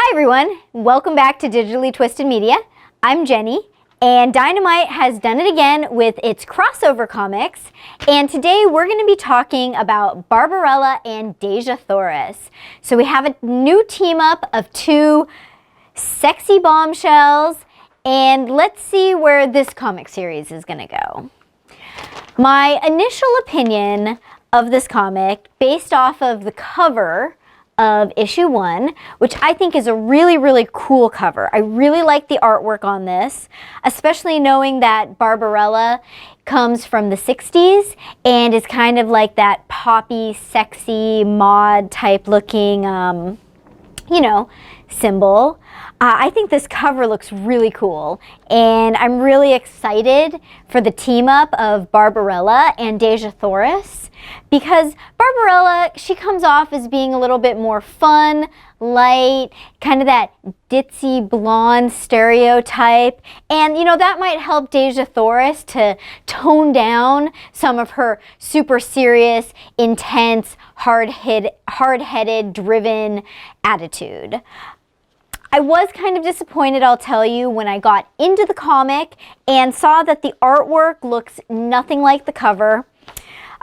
Hi everyone, welcome back to Digitally Twisted Media. I'm Jenny, and Dynamite has done it again with its crossover comics, and today we're going to be talking about Barbarella and Dejah Thoris. So we have a new team up of two sexy bombshells, and let's see where this comic series is going to go. My initial opinion of this comic, based off of the cover of issue 1, which I think is a really cool cover. I really like the artwork on this, especially knowing that Barbarella comes from the 60s and is kind of like that poppy, sexy, mod type looking, symbol. I think this cover looks really cool, and I'm really excited for the team up of Barbarella and Dejah Thoris, because Barbarella, she comes off as being a little bit more fun, light, kind of that ditzy blonde stereotype, and that might help Dejah Thoris to tone down some of her super serious, intense, hard-headed, driven attitude. I was kind of disappointed, I'll tell you, when I got into the comic and saw that the artwork looks nothing like the cover.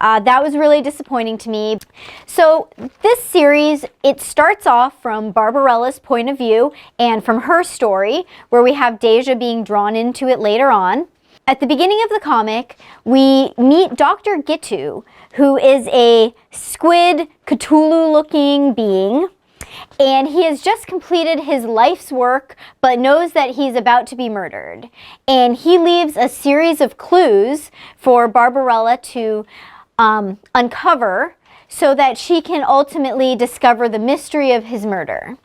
That was really disappointing to me. So this series, it starts off from Barbarella's point of view and from her story, where we have Dejah being drawn into it later on. At the beginning of the comic, we meet Dr. Gitu, who is a squid Cthulhu-looking being. And he has just completed his life's work, but knows that he's about to be murdered. And he leaves a series of clues for Barbarella to uncover so that she can ultimately discover the mystery of his murder.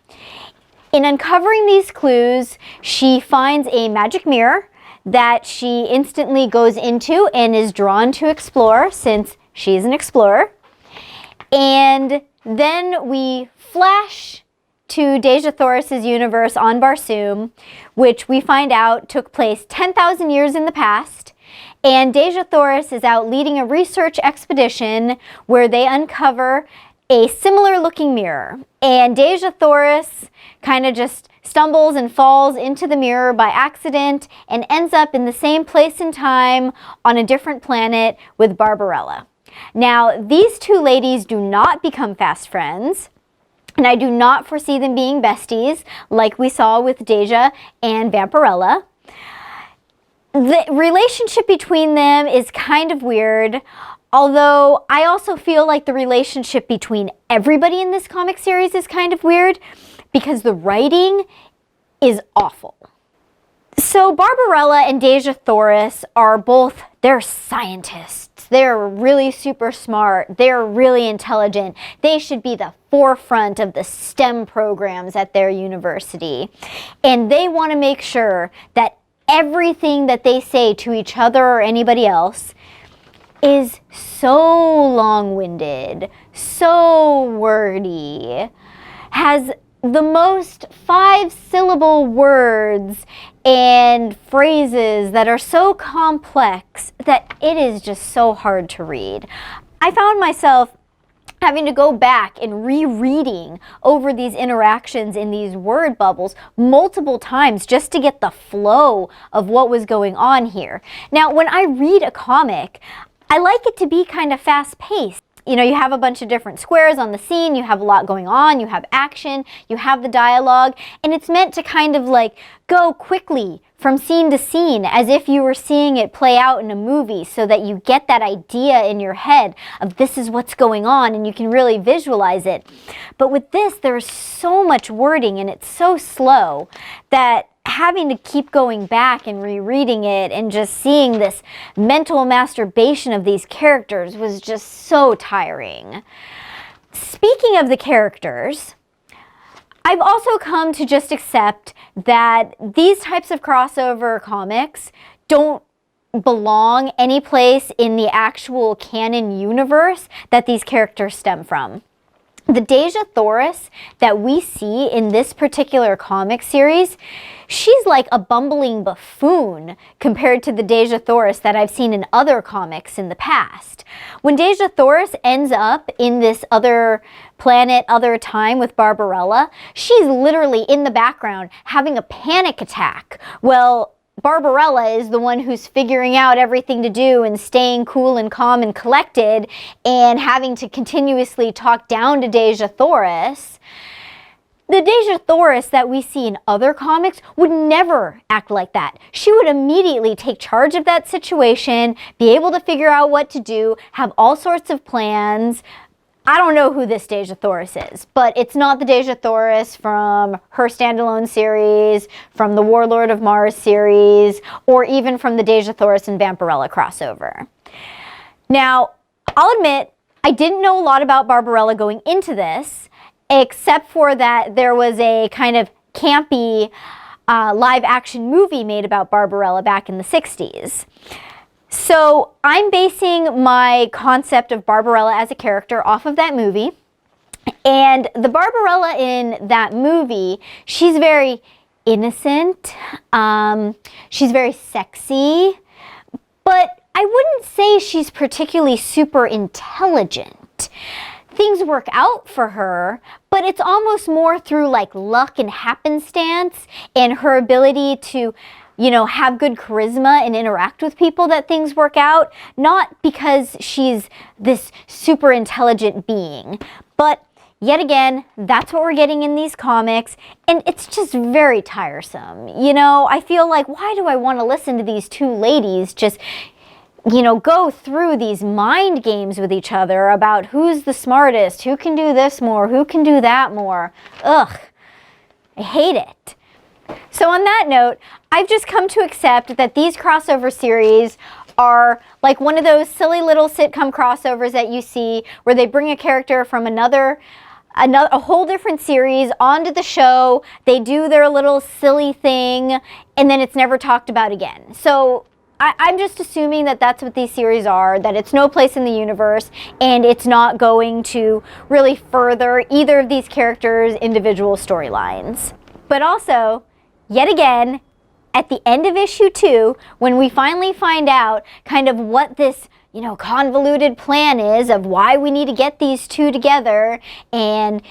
In uncovering these clues, she finds a magic mirror that she instantly goes into and is drawn to explore, since she's an explorer. And then we flash to Dejah Thoris' universe on Barsoom, which we find out took place 10,000 years in the past. And Dejah Thoris is out leading a research expedition where they uncover a similar looking mirror. And Dejah Thoris kind of just stumbles and falls into the mirror by accident and ends up in the same place and time on a different planet with Barbarella. Now, these two ladies do not become fast friends, and I do not foresee them being besties like we saw with Dejah and Barbarella. The relationship between them is kind of weird, although I also feel like the relationship between everybody in this comic series is kind of weird because the writing is awful. So Barbarella and Dejah Thoris are both, they're scientists. They're really super smart. They're really intelligent. They should be the forefront of the STEM programs at their university. And they want to make sure that everything that they say to each other or anybody else is so long-winded, so wordy, has the most 5-syllable words and phrases that are so complex that it is just so hard to read. I found myself having to go back and rereading over these interactions in these word bubbles multiple times just to get the flow of what was going on here. Now, when I read a comic, I like it to be kind of fast-paced. You have a bunch of different squares on the scene, you have a lot going on, you have action, you have the dialogue, and it's meant to kind of like go quickly from scene to scene as if you were seeing it play out in a movie, so that you get that idea in your head of this is what's going on and you can really visualize it. But with this, there's so much wording and it's so slow that having to keep going back and rereading it and just seeing this mental masturbation of these characters was just so tiring. Speaking of the characters, I've also come to just accept that these types of crossover comics don't belong any place in the actual canon universe that these characters stem from. The Dejah Thoris that we see in this particular comic series, she's like a bumbling buffoon compared to the Dejah Thoris that I've seen in other comics in the past. When Dejah Thoris ends up in this other planet, other time with Barbarella, she's literally in the background having a panic attack. Well, Barbarella is the one who's figuring out everything to do and staying cool and calm and collected and having to continuously talk down to Dejah Thoris. The Dejah Thoris that we see in other comics would never act like that. She would immediately take charge of that situation, be able to figure out what to do, have all sorts of plans. I don't know who this Dejah Thoris is, but it's not the Dejah Thoris from her standalone series, from the Warlord of Mars series, or even from the Dejah Thoris and Barbarella crossover. Now, I'll admit, I didn't know a lot about Barbarella going into this, except for that there was a kind of campy live action movie made about Barbarella back in the 60s. So I'm basing my concept of Barbarella as a character off of that movie. And the Barbarella in that movie, she's very innocent, she's very sexy, but I wouldn't say she's particularly super intelligent. Things work out for her, but it's almost more through like luck and happenstance and her ability to, you know, have good charisma and interact with people that things work out, not because she's this super intelligent being. But yet again, that's what we're getting in these comics, and it's just very tiresome. You know, I feel like, why do I want to listen to these two ladies just, you know, go through these mind games with each other about who's the smartest, who can do this more, who can do that more. Ugh, I hate it. So on that note, I've just come to accept that these crossover series are like one of those silly little sitcom crossovers that you see where they bring a character from a whole different series onto the show, they do their little silly thing, and then it's never talked about again. So I'm just assuming that that's what these series are, that it's no place in the universe, and it's not going to really further either of these characters' individual storylines. But also, yet again, at the end of issue 2, when we finally find out kind of what this, you know, convoluted plan is of why we need to get these two together and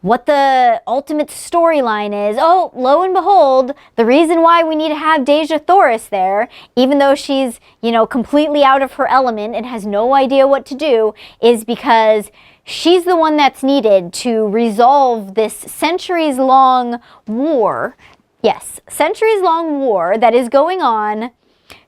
what the ultimate storyline is, oh, lo and behold, the reason why we need to have Dejah Thoris there, even though she's, you know, completely out of her element and has no idea what to do, is because she's the one that's needed to resolve this centuries-long war. Yes, centuries-long war that is going on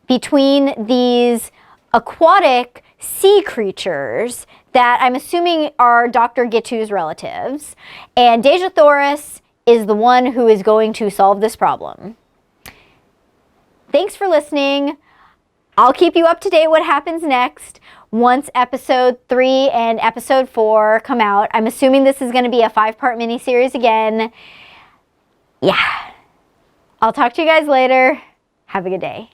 between these aquatic sea creatures that I'm assuming are Dr. Gitu's relatives. And Dejah Thoris is the one who is going to solve this problem. Thanks for listening. I'll keep you up to date what happens next once episode 3 and episode 4 come out. I'm assuming this is going to be a 5-part miniseries again. Yeah. I'll talk to you guys later. Have a good day.